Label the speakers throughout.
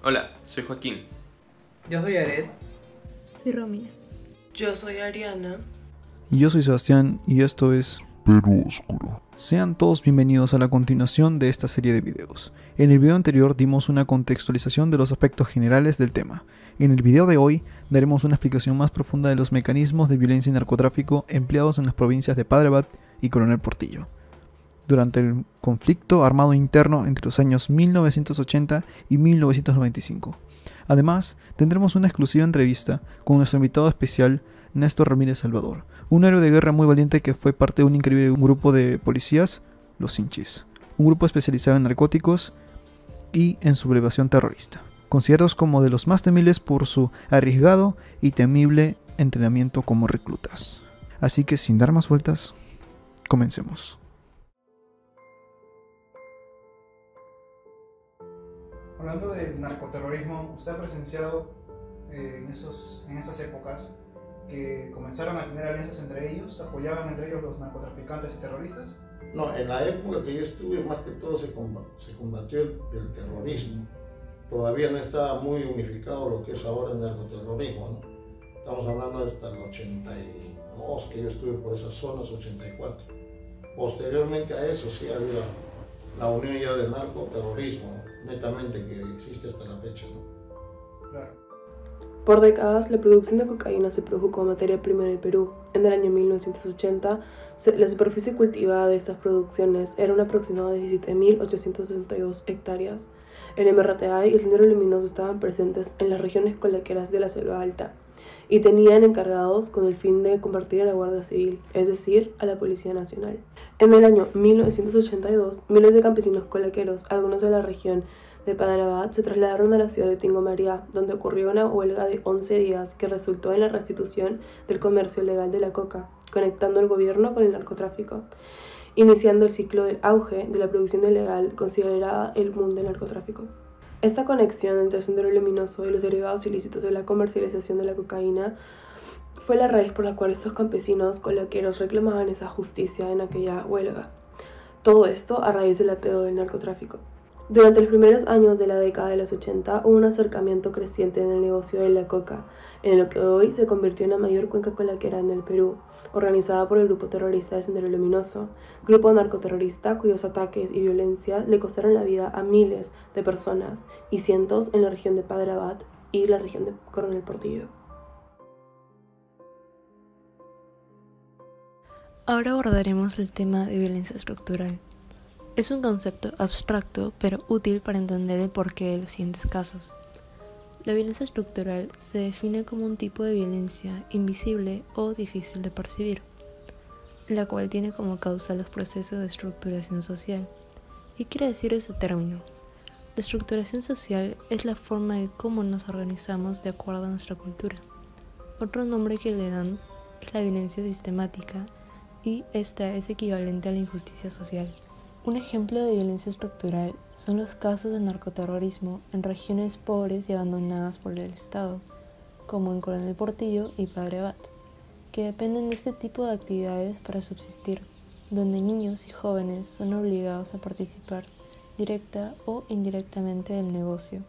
Speaker 1: Hola, soy Joaquín.
Speaker 2: Yo soy Aret.
Speaker 3: Soy Romina.
Speaker 4: Yo soy Ariana.
Speaker 5: Y yo soy Sebastián y esto es Perú Oscuro. Sean todos bienvenidos a la continuación de esta serie de videos. En el video anterior dimos una contextualización de los aspectos generales del tema. En el video de hoy daremos una explicación más profunda de los mecanismos de violencia y narcotráfico empleados en las provincias de Padre Abad y Coronel Portillo durante el conflicto armado interno entre los años 1980 y 1995. Además, tendremos una exclusiva entrevista con nuestro invitado especial, Néstor Ramírez Salvador, un héroe de guerra muy valiente que fue parte de un increíble grupo de policías, los Hinchis, un grupo especializado en narcóticos y en sublevación terrorista, considerados como de los más temibles por su arriesgado y temible entrenamiento como reclutas. Así que sin dar más vueltas, comencemos. Hablando del narcoterrorismo, ¿usted ha presenciado en esas épocas que comenzaron a tener alianzas entre ellos? ¿Apoyaban entre ellos los narcotraficantes y terroristas?
Speaker 6: No, en la época que yo estuve, más que todo se combatió el terrorismo. Todavía no estaba muy unificado lo que es ahora el narcoterrorismo, ¿no? Estamos hablando hasta el 82, que yo estuve por esas zonas, 84. Posteriormente a eso sí había la unión ya del narcoterrorismo, netamente, que existe hasta la fecha, ¿no?
Speaker 5: Claro.
Speaker 4: Por décadas, la producción de cocaína se produjo como materia prima en el Perú. En el año 1980, la superficie cultivada de estas producciones era un aproximado de 17.862 hectáreas. El MRTA y el Sendero Luminoso estaban presentes en las regiones colaqueras de la Selva Alta y tenían encargados con el fin de convertir a la Guardia Civil, es decir, a la Policía Nacional. En el año 1982, miles de campesinos colaqueros, algunos de la región de Padre Abad, se trasladaron a la ciudad de Tingo María, donde ocurrió una huelga de 11 días que resultó en la restitución del comercio legal de la coca, conectando el gobierno con el narcotráfico, iniciando el ciclo del auge de la producción ilegal considerada el boom del narcotráfico. Esta conexión entre el Sendero Luminoso y los derivados ilícitos de la comercialización de la cocaína fue la raíz por la cual estos campesinos colaqueros reclamaban esa justicia en aquella huelga. Todo esto a raíz del apego del narcotráfico. Durante los primeros años de la década de los 80 hubo un acercamiento creciente en el negocio de la coca, en lo que hoy se convirtió en la mayor cuenca colaquera en el Perú, organizada por el grupo terrorista de Sendero Luminoso, grupo narcoterrorista cuyos ataques y violencia le costaron la vida a miles de personas y cientos en la región de Padre Abad y la región de Coronel Portillo.
Speaker 3: Ahora abordaremos el tema de violencia estructural. Es un concepto abstracto, pero útil para entender el porqué de los siguientes casos. La violencia estructural se define como un tipo de violencia invisible o difícil de percibir, la cual tiene como causa los procesos de estructuración social. ¿Qué quiere decir este término? La estructuración social es la forma de cómo nos organizamos de acuerdo a nuestra cultura. Otro nombre que le dan es la violencia sistemática, y esta es equivalente a la injusticia social. Un ejemplo de violencia estructural son los casos de narcoterrorismo en regiones pobres y abandonadas por el Estado, como en Coronel Portillo y Padre Abad, que dependen de este tipo de actividades para subsistir, donde niños y jóvenes son obligados a participar directa o indirectamente del negocio,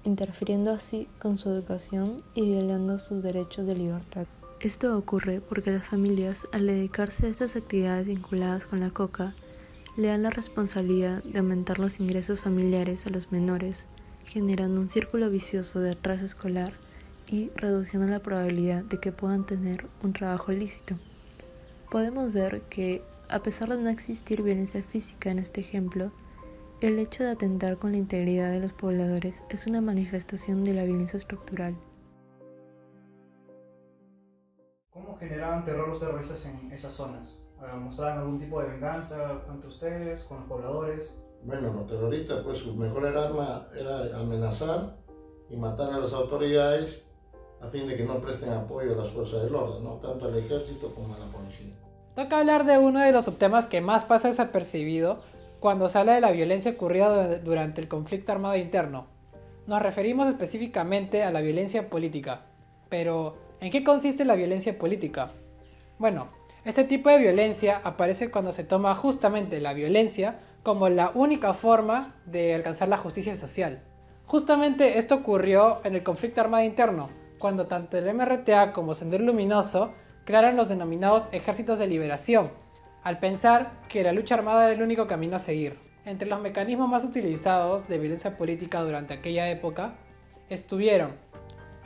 Speaker 3: interfiriendo así con su educación y violando sus derechos de libertad. Esto ocurre porque las familias, al dedicarse a estas actividades vinculadas con la coca, le dan la responsabilidad de aumentar los ingresos familiares a los menores, generando un círculo vicioso de atraso escolar y reduciendo la probabilidad de que puedan tener un trabajo lícito. Podemos ver que, a pesar de no existir violencia física en este ejemplo, el hecho de atentar con la integridad de los pobladores es una manifestación de la violencia estructural.
Speaker 5: ¿Cómo generaban terror los terroristas en esas zonas? ¿Mostraban algún tipo de venganza ante ustedes, con los pobladores?
Speaker 6: Bueno, los terroristas, pues su mejor arma era amenazar y matar a las autoridades a fin de que no presten apoyo a las fuerzas del orden, ¿no? Tanto al ejército como a la policía.
Speaker 2: Toca hablar de uno de los subtemas que más pasa desapercibido cuando se habla de la violencia ocurrida durante el conflicto armado interno. Nos referimos específicamente a la violencia política. Pero, ¿en qué consiste la violencia política? Bueno, este tipo de violencia aparece cuando se toma justamente la violencia como la única forma de alcanzar la justicia social. Justamente esto ocurrió en el conflicto armado interno, cuando tanto el MRTA como Sendero Luminoso crearon los denominados Ejércitos de Liberación, al pensar que la lucha armada era el único camino a seguir. Entre los mecanismos más utilizados de violencia política durante aquella época estuvieron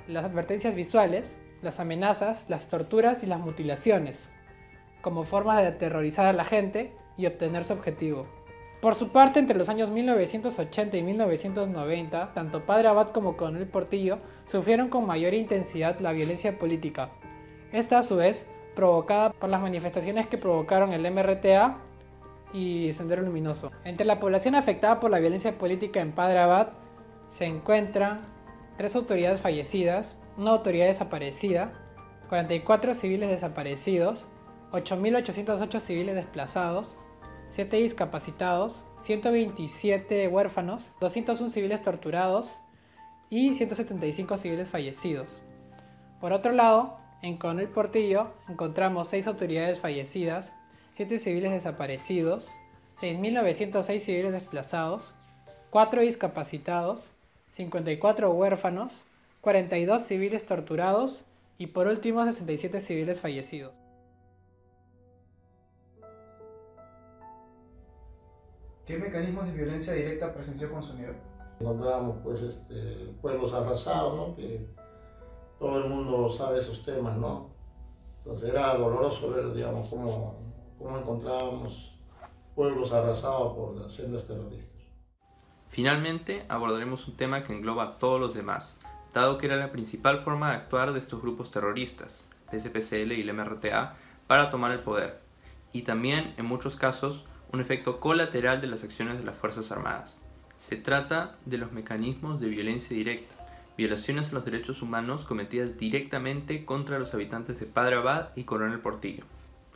Speaker 2: las advertencias visuales, las amenazas, las torturas y las mutilaciones, como formas de aterrorizar a la gente y obtener su objetivo. Por su parte, entre los años 1980 y 1990, tanto Padre Abad como Coronel Portillo sufrieron con mayor intensidad la violencia política. Esta, a su vez, provocada por las manifestaciones que provocaron el MRTA y Sendero Luminoso. Entre la población afectada por la violencia política en Padre Abad se encuentran 3 autoridades fallecidas, una autoridad desaparecida, 44 civiles desaparecidos, 8.808 civiles desplazados, 7 discapacitados, 127 huérfanos, 201 civiles torturados y 175 civiles fallecidos. Por otro lado, en Coronel Portillo encontramos 6 autoridades fallecidas, 7 civiles desaparecidos, 6.906 civiles desplazados, 4 discapacitados, 54 huérfanos, 42 civiles torturados y por último 67 civiles fallecidos.
Speaker 5: ¿Qué mecanismos de violencia directa presenció con su unidad?
Speaker 6: Encontramos pues pueblos arrasados, ¿no? Que todo el mundo sabe esos temas, ¿no? Entonces era doloroso ver, digamos, cómo encontrábamos pueblos arrasados por las sendas terroristas.
Speaker 1: Finalmente abordaremos un tema que engloba a todos los demás, dado que era la principal forma de actuar de estos grupos terroristas, PSPCL y el MRTA, para tomar el poder, y también, en muchos casos, un efecto colateral de las acciones de las Fuerzas Armadas. Se trata de los mecanismos de violencia directa, violaciones a los derechos humanos cometidas directamente contra los habitantes de Padre Abad y Coronel Portillo.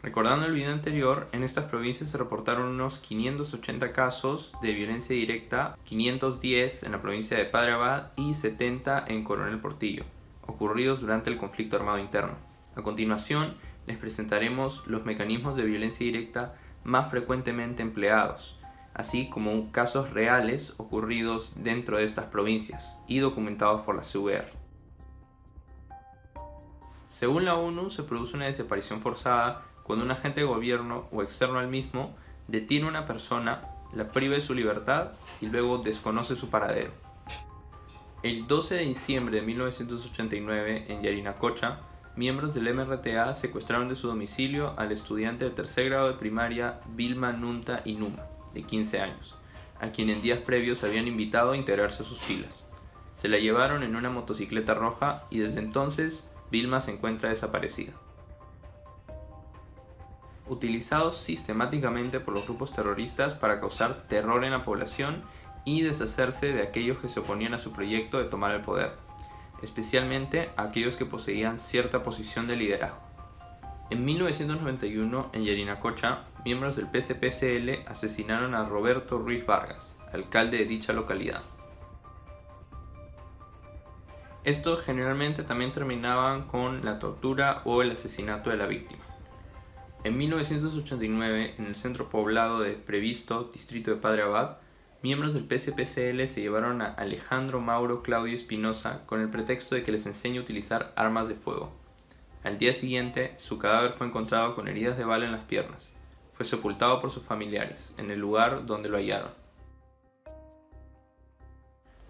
Speaker 1: Recordando el video anterior, en estas provincias se reportaron unos 580 casos de violencia directa, 510 en la provincia de Padre Abad y 70 en Coronel Portillo, ocurridos durante el conflicto armado interno. A continuación, les presentaremos los mecanismos de violencia directa más frecuentemente empleados, así como casos reales ocurridos dentro de estas provincias y documentados por la CVR. Según la ONU, se produce una desaparición forzada cuando un agente de gobierno o externo al mismo detiene a una persona, la priva de su libertad y luego desconoce su paradero. El 12 de diciembre de 1989, en Yarinacocha, miembros del MRTA secuestraron de su domicilio al estudiante de tercer grado de primaria Vilma Nunta Inuma, de 15 años, a quien en días previos habían invitado a integrarse a sus filas. Se la llevaron en una motocicleta roja y desde entonces Vilma se encuentra desaparecida. Utilizados sistemáticamente por los grupos terroristas para causar terror en la población y deshacerse de aquellos que se oponían a su proyecto de tomar el poder, especialmente aquellos que poseían cierta posición de liderazgo. En 1991, en Yarinacocha, miembros del PSPCL asesinaron a Roberto Ruiz Vargas, alcalde de dicha localidad. Estos generalmente también terminaban con la tortura o el asesinato de la víctima. En 1989, en el centro poblado de Previsto, distrito de Padre Abad, miembros del PSPCL se llevaron a Alejandro Mauro Claudio Espinosa con el pretexto de que les enseñe a utilizar armas de fuego. Al día siguiente, su cadáver fue encontrado con heridas de bala en las piernas. Fue sepultado por sus familiares, en el lugar donde lo hallaron.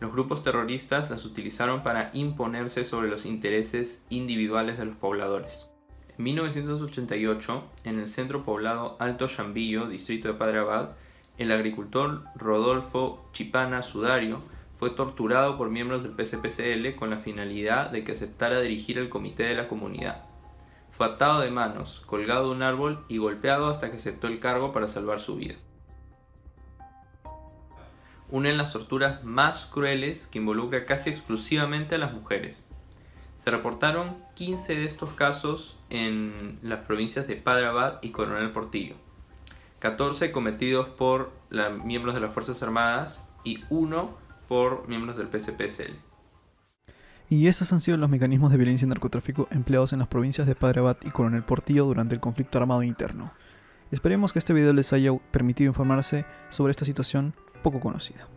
Speaker 1: Los grupos terroristas las utilizaron para imponerse sobre los intereses individuales de los pobladores. En 1988, en el centro poblado Alto Chambillo, distrito de Padre Abad, el agricultor Rodolfo Chipana Sudario fue torturado por miembros del PSPCL con la finalidad de que aceptara dirigir el comité de la comunidad. Fue atado de manos, colgado de un árbol y golpeado hasta que aceptó el cargo para salvar su vida. Una de las torturas más crueles que involucra casi exclusivamente a las mujeres. Se reportaron 15 de estos casos en las provincias de Padre Abad y Coronel Portillo, 14 cometidos por miembros de las Fuerzas Armadas y 1 por miembros del PSPCL.
Speaker 5: Y estos han sido los mecanismos de violencia y narcotráfico empleados en las provincias de Padre Abad y Coronel Portillo durante el conflicto armado interno. Esperemos que este video les haya permitido informarse sobre esta situación poco conocida.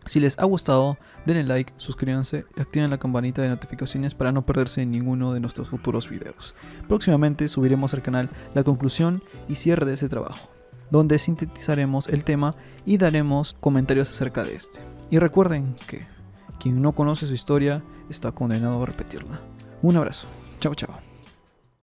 Speaker 5: Si les ha gustado, denle like, suscríbanse y activen la campanita de notificaciones para no perderse ninguno de nuestros futuros videos. Próximamente subiremos al canal la conclusión y cierre de ese trabajo, donde sintetizaremos el tema y daremos comentarios acerca de este. Y recuerden que quien no conoce su historia está condenado a repetirla. Un abrazo. Chao, chao.